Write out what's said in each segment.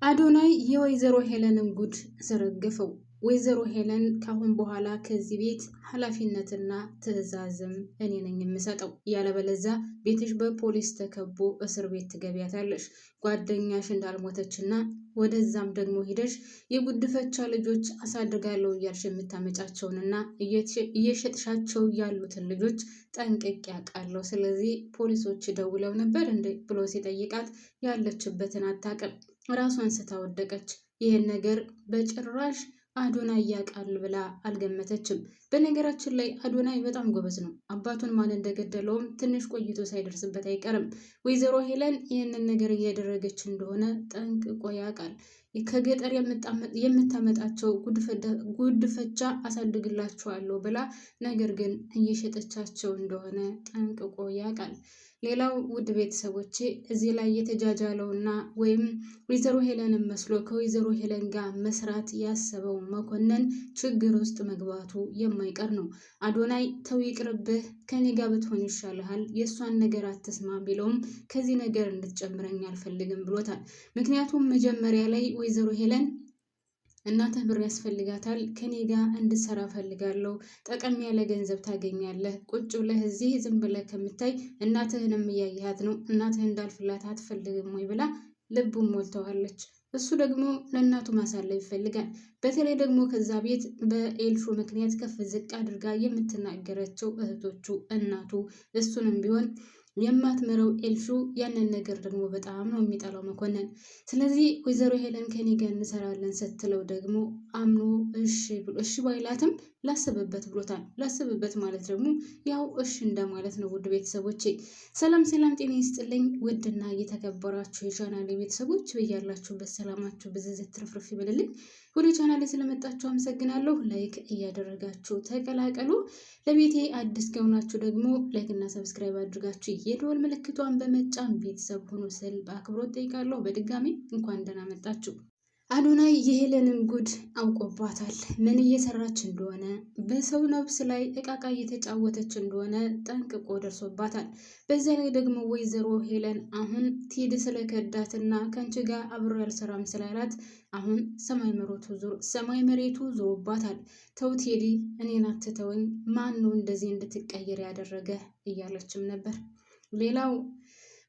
አዶናይ የወይዘሮ ሄለንን ጉድ ዘረገፈው። ወይዘሮ ሄለን ካሁን በኋላ ከዚህ ቤት ኃላፊነትና ትዕዛዝም እኔ ነኝ የምሰጠው፣ ያለበለዛ ቤትሽ በፖሊስ ተከቦ እስር ቤት ትገቢያታለሽ። ጓደኛሽ እንዳልሞተችና ወደዛም ደግሞ ሂደሽ የጉድፈቻ ልጆች አሳድጋለሁ እያልሽ የምታመጫቸውንና እየሸጥሻቸው ያሉትን ልጆች ጠንቅቄ አውቃለሁ። ስለዚህ ፖሊሶች ደውለው ነበር እንዴ ብሎ ሲጠይቃት ያለችበትን አታውቅም። ራሷን ስታወደቀች። ይህን ነገር በጭራሽ አዶናይ ያውቃል ብላ አልገመተችም። በነገራችን ላይ አዶናይ በጣም ጎበዝ ነው። አባቱን ማን እንደገደለውም ትንሽ ቆይቶ ሳይደርስበት አይቀርም። ወይዘሮ ሄለን ይህንን ነገር እያደረገች እንደሆነ ጠንቅቆ ያውቃል። ከገጠር የምታመጣቸው ጉድፈቻ አሳድግላችኋለሁ ብላ ነገር ግን እየሸጠቻቸው እንደሆነ ጠንቅቆ ያውቃል። ሌላው ውድ ቤተሰቦቼ እዚህ ላይ የተጃጃለውና ወይም ወይዘሮ ሄለንን መስሎ ከወይዘሮ ሄለን ጋር መስራት ያሰበው መኮንን ችግር ውስጥ መግባቱ የማይቀር ነው። አዶናይ ተው ይቅርብህ፣ ከኔ ጋር ብትሆን ይሻልሃል፣ የእሷን ነገር አትስማ ቢለውም ከዚህ ነገር እንድትጨምረኝ አልፈልግም ብሎታል። ምክንያቱም መጀመሪያ ላይ ወይዘሮ ሄለን እናትህ ብር ያስፈልጋታል፣ ከኔ ጋር እንድትሰራ ፈልጋለሁ፣ ጠቀም ያለ ገንዘብ ታገኛለህ፣ ቁጭ ብለህ እዚህ ዝም ብለህ ከምታይ እናትህንም እያየሃት ነው፣ እናትህ እንዳልፍላት አትፈልግም ወይ ብላ ልቡን ሞልተዋለች። እሱ ደግሞ ለእናቱ ማሳለፍ ይፈልጋል። በተለይ ደግሞ ከዛ ቤት በኤልሹ ምክንያት ከፍ ዝቅ አድርጋ የምትናገረቸው እህቶቹ፣ እናቱ እሱንም ቢሆን የማትምረው ኤልሹ ያንን ነገር ደግሞ በጣም ነው የሚጠላው መኮንን። ስለዚህ ወይዘሮ ሄለን ከኔ ጋር እንሰራለን ስትለው ደግሞ አምኖ እሺ ባይላትም ላስብበት ብሎታል። ላስብበት ማለት ደግሞ ያው እሺ እንደማለት ነው። ውድ ቤተሰቦቼ ሰላም ሰላም፣ ጤና ይስጥልኝ ውድና እየተከበራችሁ የቻናሌ ቤተሰቦች በያላችሁበት ሰላማችሁ ብዝዝት ትርፍርፍ ይበልልኝ። ወደ ቻናሌ ስለመጣችሁ አመሰግናለሁ። ላይክ እያደረጋችሁ ተቀላቀሉ። ለቤቴ አዲስ ከሆናችሁ ደግሞ ላይክ እና ሰብስክራይብ አድርጋችሁ የደወል ምልክቷን በመጫን ቤተሰብ ሆኖ ስል በአክብሮት ጠይቃለሁ። በድጋሚ እንኳን ደህና መጣችሁ። አዶናይ የሄለንን ጉድ አውቆባታል። ምን እየሰራች እንደሆነ፣ በሰው ነፍስ ላይ እቃቃ እየተጫወተች እንደሆነ ጠንቅቆ ደርሶባታል። በዚያ ላይ ደግሞ ወይዘሮ ሄለን አሁን ቴዲ ስለከዳትና ከአንቺ ጋር አብሮ ያልሰራም ስላላት አሁን ሰማይ መሬቱ ዞሮባታል። ተው ቴዲ፣ እኔን አትተወኝ፣ ማን ነው እንደዚህ እንድትቀየር ያደረገ እያለችም ነበር። ሌላው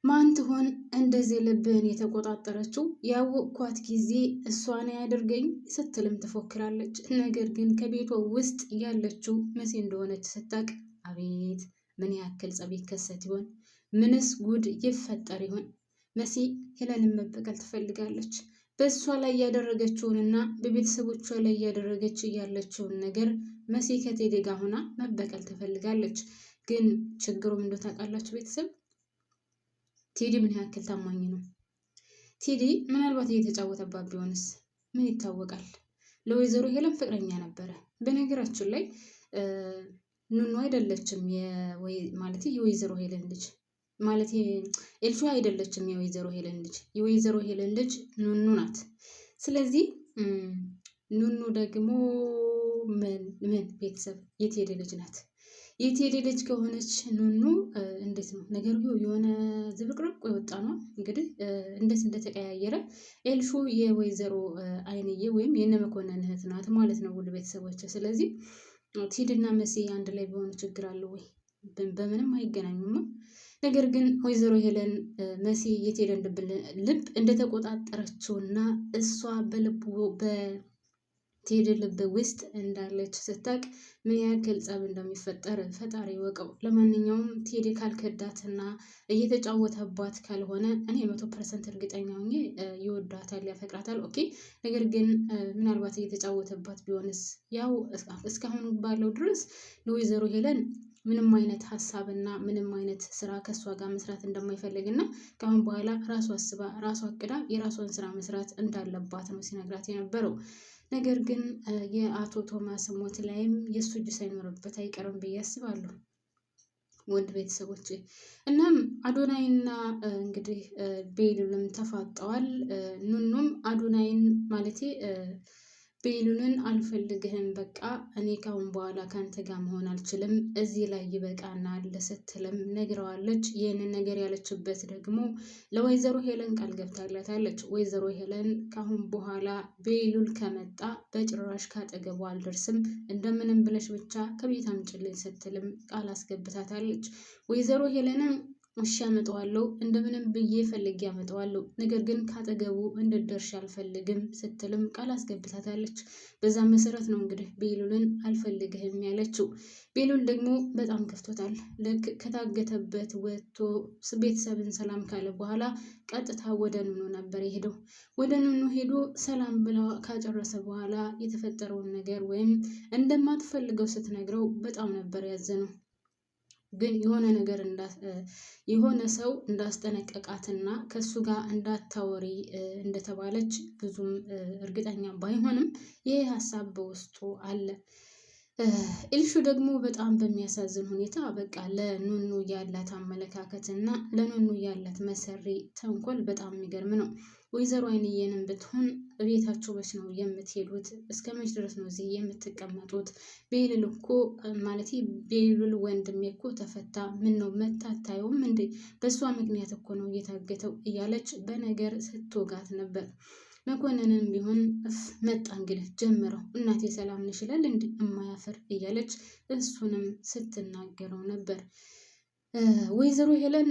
ማን ትሆን እንደዚህ ልብህን የተቆጣጠረችው? ያወቅኳት ጊዜ እሷን ያደርገኝ ስትልም ትፎክራለች። ነገር ግን ከቤቷ ውስጥ ያለችው መሲ እንደሆነች ስታቅ አቤት ምን ያክል ጸብ ይከሰት ይሆን? ምንስ ጉድ ይፈጠር ይሆን? መሲ ሄለንን መበቀል ትፈልጋለች። በእሷ ላይ ያደረገችውንና በቤተሰቦቿ ላይ እያደረገች ያለችውን ነገር መሲ ከቴዲ ጋር ሆና መበቀል ትፈልጋለች። ግን ችግሩም እንደው ታውቃላችሁ ቤተሰብ ቴዲ ምን ያክል ታማኝ ነው? ቴዲ ምናልባት እየተጫወተባት ቢሆንስ ምን ይታወቃል? ለወይዘሮ ሄለን ፍቅረኛ ነበረ። በነገራችን ላይ ኑኑ አይደለችም ማለት የወይዘሮ ሄለን ልጅ ማለት ኤልሹ አይደለችም የወይዘሮ ሄለን ልጅ። የወይዘሮ ሄለን ልጅ ኑኑ ናት። ስለዚህ ኑኑ ደግሞ ምን ቤተሰብ የቴዲ ልጅ ናት። የቴዲ ልጅ ከሆነች ኑኑ እንዴት ነው ነገሩ? የሆነ ዝብርቅርቅ የወጣ ነው እንግዲህ እንዴት እንደተቀያየረ። ኤልሹ የወይዘሮ አይንዬ ወይም የነ መኮንን እህት ናት ማለት ነው ውድ ቤተሰቦች። ስለዚህ ቴዲና መሲ አንድ ላይ ቢሆኑ ችግር አለው ወይ? በምንም አይገናኙም። ነገር ግን ወይዘሮ ሄለን መሲ የቴዲን ልብ እንደተቆጣጠረችውና እሷ ቴዲ ልብ ውስጥ እንዳለች ስታቅ ምን ያክል ጸብ እንደሚፈጠር ፈጣሪ ወቀው። ለማንኛውም ቴዲ ካልከዳትና እየተጫወተባት ካልሆነ እኔ 100% እርግጠኛ ሆኜ ይወዳታል፣ ያፈቅራታል። ኦኬ። ነገር ግን ምናልባት እየተጫወተባት ቢሆንስ? ያው እስካሁን ባለው ድረስ ለወይዘሮ ሄለን ምንም አይነት ሀሳብና ምንም አይነት ስራ ከእሷ ጋር መስራት እንደማይፈልግና ከአሁን በኋላ ራሷ አስባ ራሷ አቅዳ የራሷን ስራ መስራት እንዳለባት ነው ሲነግራት የነበረው። ነገር ግን የአቶ ቶማስ ሞት ላይም የእሱ እጅ ሳይኖርበት አይቀርም ብዬ አስባለሁ ውድ ቤተሰቦች። እናም አዶናይና እንግዲህ ቤሉልም ተፋጠዋል። ኑኑም አዶናይን ማለቴ ቤሉልን አልፈልግህም፣ በቃ እኔ ካሁን በኋላ ካንተ ጋር መሆን አልችልም፣ እዚህ ላይ ይበቃናል ስትልም ነግረዋለች። ይህንን ነገር ያለችበት ደግሞ ለወይዘሮ ሄለን ቃል ገብታለታለች። ወይዘሮ ሄለን ካሁን በኋላ ቤሉል ከመጣ በጭራሽ ካጠገቡ አልደርስም፣ እንደምንም ብለሽ ብቻ ከቤት አምጪልኝ ስትልም ቃል አስገብታታለች። ወይዘሮ ሄለንም እሺ አመጣዋለሁ፣ እንደምንም ብዬ ፈልጌ አመጣዋለሁ፣ ነገር ግን ካጠገቡ እንድትደርሺ አልፈልግም ስትልም ቃል አስገብታታለች። በዛ መሰረት ነው እንግዲህ ቤሉልን አልፈልግህም ያለችው። ቤሉል ደግሞ በጣም ከፍቶታል። ልክ ከታገተበት ወጥቶ ቤተሰብን ሰላም ካለ በኋላ ቀጥታ ወደ ኑኑ ነበር የሄደው። ወደ ኑኑ ሄዶ ሰላም ብላ ካጨረሰ በኋላ የተፈጠረውን ነገር ወይም እንደማትፈልገው ስትነግረው በጣም ነበር ያዘነው። ግን የሆነ ሰው እንዳስጠነቀቃትና ከሱ ጋር እንዳታወሪ እንደተባለች ብዙም እርግጠኛ ባይሆንም ይሄ ሀሳብ በውስጡ አለ። ኤልሹ ደግሞ በጣም በሚያሳዝን ሁኔታ በቃ ለኑኑ ያላት አመለካከት እና ለኑኑ ያላት መሰሪ ተንኮል በጣም የሚገርም ነው። ወይዘሮ አይንዬንም ብትሆን ቤታችሁ መች ነው የምትሄዱት? እስከ መች ድረስ ነው እዚህ የምትቀመጡት? ቤሉል እኮ ማለት ቤሉል ወንድሜ እኮ ተፈታ፣ ምን ነው መታታየውም እንዴ? በእሷ ምክንያት እኮ ነው እየታገተው እያለች በነገር ስትወጋት ነበር። መኮንንም ቢሆን መጣ እንግዲህ ጀምረው እናቴ ሰላም ነሽ ይላል እንዴ እማያፍር እያለች እሱንም ስትናገረው ነበር። ወይዘሮ ሄለን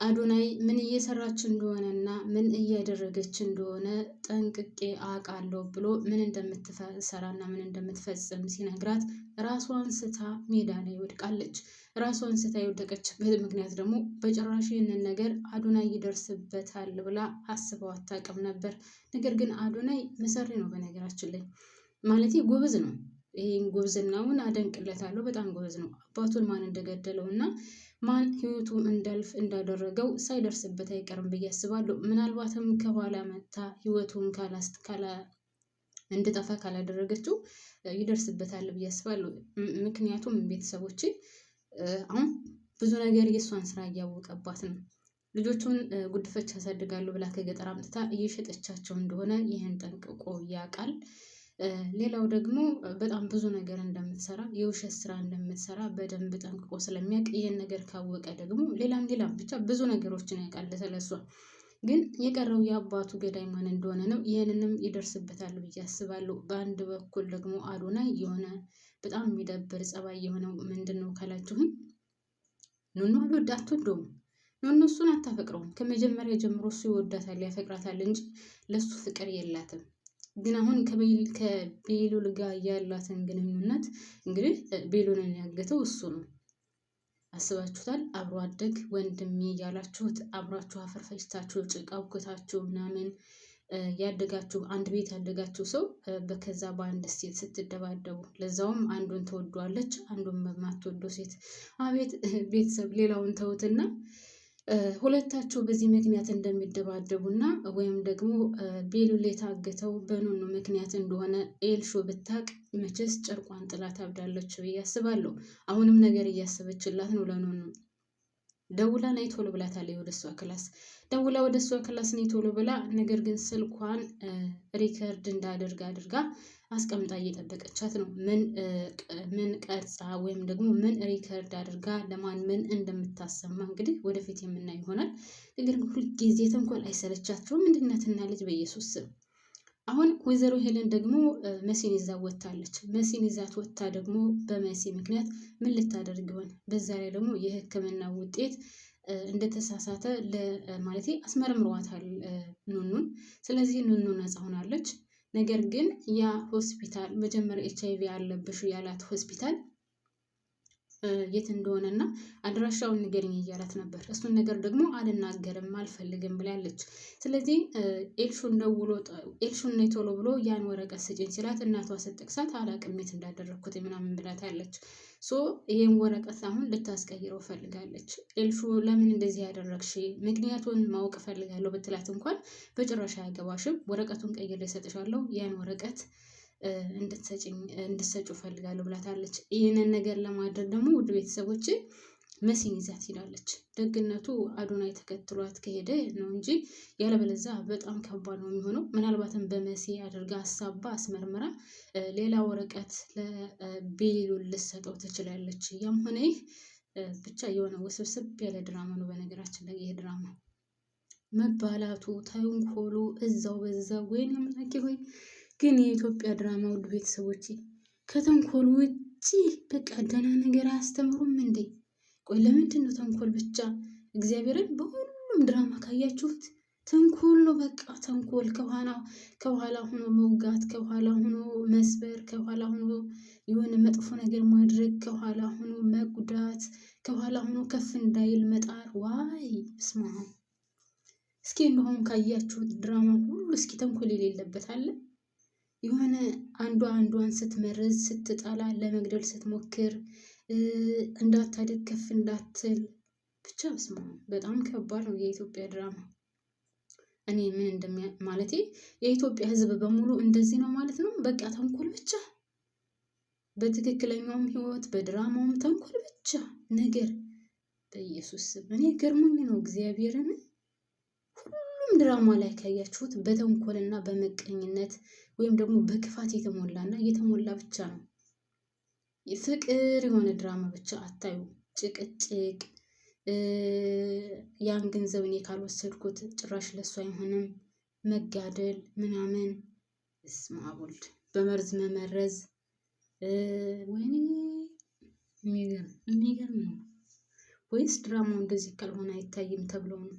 አዶናይ ምን እየሰራች እንደሆነና ምን እያደረገች እንደሆነ ጠንቅቄ አውቃለሁ ብሎ ምን እንደምትሰራና ምን እንደምትፈጽም ሲነግራት ራሷን ስታ ሜዳ ላይ ወድቃለች። ራሷን ስታ የወደቀችበት ምክንያት ደግሞ በጭራሽ ይህንን ነገር አዶናይ ይደርስበታል ብላ አስበው አታውቅም ነበር። ነገር ግን አዶናይ መሰሪ ነው። በነገራችን ላይ ማለት ጎበዝ ነው። ይህን ጉብዝናውን አደንቅለታለሁ። በጣም ጎበዝ ነው። አባቱን ማን እንደገደለው እና ማን ህይወቱ እንዳልፍ እንዳደረገው ሳይደርስበት አይቀርም ብዬ አስባለሁ። ምናልባትም ከኋላ መታ ህይወቱን እንድጠፋ ካላደረገችው ይደርስበታል ብዬ አስባለሁ። ምክንያቱም ቤተሰቦች አሁን ብዙ ነገር የእሷን ስራ እያወቀባት ነው። ልጆቹን ጉድፈቻ ያሳድጋለሁ ብላ ከገጠር አምጥታ እየሸጠቻቸው እንደሆነ ይህን ጠንቅቆ ያውቃል። ሌላው ደግሞ በጣም ብዙ ነገር እንደምትሰራ የውሸት ስራ እንደምትሰራ በደንብ ጠንቅቆ ስለሚያውቅ ይህን ነገር ካወቀ ደግሞ ሌላም ብቻ ብዙ ነገሮችን ያውቃል ስለሷ። ግን የቀረው የአባቱ ገዳይ ማን እንደሆነ ነው። ይህንንም ይደርስበታል ብዬ አስባለሁ። በአንድ በኩል ደግሞ አዶናይ የሆነ በጣም የሚደብር ጸባይ የሆነው ምንድን ነው ካላችሁኝ፣ ኑኑ አትወደውም። ኑኑ እሱን አታፈቅረውም። ከመጀመሪያ ጀምሮ እሱ ይወዳታል ያፈቅራታል እንጂ ለሱ ፍቅር የላትም። ግን አሁን ከቤሉል ጋር ያላትን ግንኙነት እንግዲህ ቤሉልን ያገተው እሱ ነው። አስባችሁታል? አብሮ አደግ ወንድሜ ያላችሁት አብራችሁ አፈር ፈጭታችሁ ጭቃ አውክታችሁ ምናምን ያደጋችሁ አንድ ቤት ያደጋችሁ ሰው በከዛ በአንድ ሴት ስትደባደቡ፣ ለዛውም አንዱን ተወዷለች አንዱን በማትወደው ሴት። አቤት ቤተሰብ! ሌላውን ተውትና ሁለታቸው በዚህ ምክንያት እንደሚደባደቡና ወይም ደግሞ ቤሉል የታገተው በኑኑ ምክንያት እንደሆነ ኤልሹ ብታቅ መቼስ ጨርቋን ጥላ ታብዳለች ብዬ አስባለሁ። አሁንም ነገር እያሰበችላት ነው ለኑኑ። ደውላ ነይ ቶሎ ብላታለች ወደ እሷ ክላስ። ደውላ ወደ እሷ ክላስ ነይ ቶሎ ብላ፣ ነገር ግን ስልኳን ሪከርድ እንዳደርግ አድርጋ አስቀምጣ እየጠበቀቻት ነው። ምን ቀርጻ ወይም ደግሞ ምን ሪከርድ አድርጋ ለማን ምን እንደምታሰማ እንግዲህ ወደፊት የምናይ ይሆናል። ነገር ግን ሁልጊዜ ተንኮል አይሰለቻቸውም? ምንድነትና ልጅ በኢየሱስ ስም። አሁን ወይዘሮ ሄለን ደግሞ መሲን ይዛ ወጥታለች። መሲን ይዛት ወጥታ ደግሞ በመሲ ምክንያት ምን ልታደርግ ይሆን? በዛ ላይ ደግሞ የሕክምና ውጤት እንደተሳሳተ ማለት አስመርምሯታል ኑኑን። ስለዚህ ኑኑ ነፃ ሆናለች። ነገር ግን ያ ሆስፒታል መጀመሪያ HIV አለብሽ ያላት ሆስፒታል የት እንደሆነና አድራሻውን ንገሪኝ እያላት ነበር። እሱን ነገር ደግሞ አልናገርም አልፈልግም ብላለች። ስለዚህ ኤልሹን ነይ ቶሎ ብሎ ያን ወረቀት ስጪኝ ሲላት እናቷ ስትጠቅሳት አላቅም የት እንዳደረግኩት ምናምን ብላታለች። ይህን ወረቀት አሁን ልታስቀይረው ፈልጋለች። ኤልሹ ለምን እንደዚህ ያደረግሽ ምክንያቱን ማወቅ ፈልጋለሁ ብትላት እንኳን በጭራሽ አያገባሽም፣ ወረቀቱን ቀይሬ እሰጥሻለሁ፣ ያን ወረቀት እንድትሰጪው ፈልጋለሁ ብላታለች። ይህንን ነገር ለማድረግ ደግሞ ውድ ቤተሰቦች መሲን ይዛት ሄዳለች። ደግነቱ አዶናይ ተከትሏት ከሄደ ነው እንጂ ያለበለዛ በጣም ከባድ ነው የሚሆነው። ምናልባትም በመሲ አድርጋ አሳባ አስመርምራ ሌላ ወረቀት ለቤሉል ልትሰጠው ትችላለች። ያም ሆነ ይህ ብቻ የሆነ ውስብስብ ያለ ድራማ ነው። በነገራችን ላይ ይሄ ድራማ መባላቱ ተንኮሉ እዛው በዛው ወይኔ አምላኬ ሆይ! ግን የኢትዮጵያ ድራማ ውድ ቤተሰቦች ከተንኮሉ ውጪ በቃ ደህና ነገር አያስተምሩም እንዴ? ቆይ ለምንድን ነው ተንኮል ብቻ? እግዚአብሔርን በሁሉም ድራማ ካያችሁት ተንኮል ነው። በቃ ተንኮል ከኋላ ሆኖ መውጋት፣ ከኋላ ሆኖ መስበር፣ ከኋላ ሆኖ የሆነ መጥፎ ነገር ማድረግ፣ ከኋላ ሆኖ መጉዳት፣ ከኋላ ሆኖ ከፍ እንዳይል መጣር። ዋይ ስማ! እስኪ እንደውም ካያችሁት ድራማ ሁሉ እስኪ ተንኮል የሌለበት አለ? የሆነ አንዷን ስትመርዝ ስትጠላ ለመግደል ስትሞክር እንዳታድግ ከፍ እንዳትል ብቻ ስማ፣ በጣም ከባድ ነው የኢትዮጵያ ድራማ። እኔ ምን ማለቴ የኢትዮጵያ ሕዝብ በሙሉ እንደዚህ ነው ማለት ነው። በቃ ተንኮል ብቻ፣ በትክክለኛውም ህይወት በድራማውም ተንኮል ብቻ ነገር። በኢየሱስ ስም እኔ ገርሞኝ ነው እግዚአብሔርን። ሁሉም ድራማ ላይ ካያችሁት በተንኮልና በመቀኝነት ወይም ደግሞ በክፋት የተሞላ ብቻ ነው። ፍቅር የሆነ ድራማ ብቻ አታዩ። ጭቅጭቅ፣ ያን ገንዘብ እኔ ካልወሰድኩት ጭራሽ ለሱ አይሆንም፣ መጋደል ምናምን። እስማ ወልድ በመርዝ መመረዝ። ወይኔ የሚገርም ነው። ወይስ ድራማው እንደዚህ ካልሆነ አይታይም ተብለው ነው?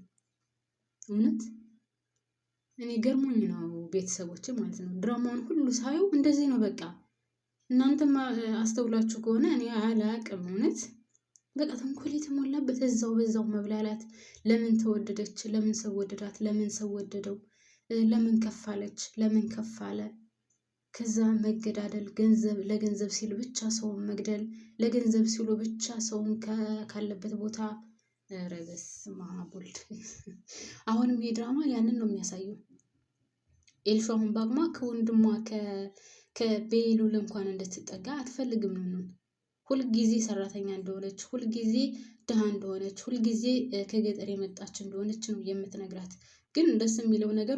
እውነት እኔ ገርሞኝ ነው ቤተሰቦች ማለት ነው። ድራማውን ሁሉ ሳየው እንደዚህ ነው በቃ። እናንተም አስተውላችሁ ከሆነ እኔ አላቅም። እውነት በቃ ተንኮል የተሞላበት እዛው በዛው መብላላት። ለምን ተወደደች? ለምን ሰው ወደዳት? ለምን ሰው ወደደው? ለምን ከፋለች? ለምን ከፋለ? ከዛ መገዳደል፣ ለገንዘብ ሲል ብቻ ሰውን መግደል፣ ለገንዘብ ሲሉ ብቻ ሰውን ካለበት ቦታ። ኧረ በስመ አብ ወልድ። አሁንም ይሄ ድራማ ያንን ነው የሚያሳየው። ኤልሹ አሁን ባግማ ከወንድሟ ከቤሉል እንኳን እንድትጠጋ አትፈልግም ነው። ሁልጊዜ ሰራተኛ እንደሆነች፣ ሁልጊዜ ድሃ እንደሆነች፣ ሁልጊዜ ከገጠር የመጣች እንደሆነች ነው የምትነግራት። ግን ደስ የሚለው ነገር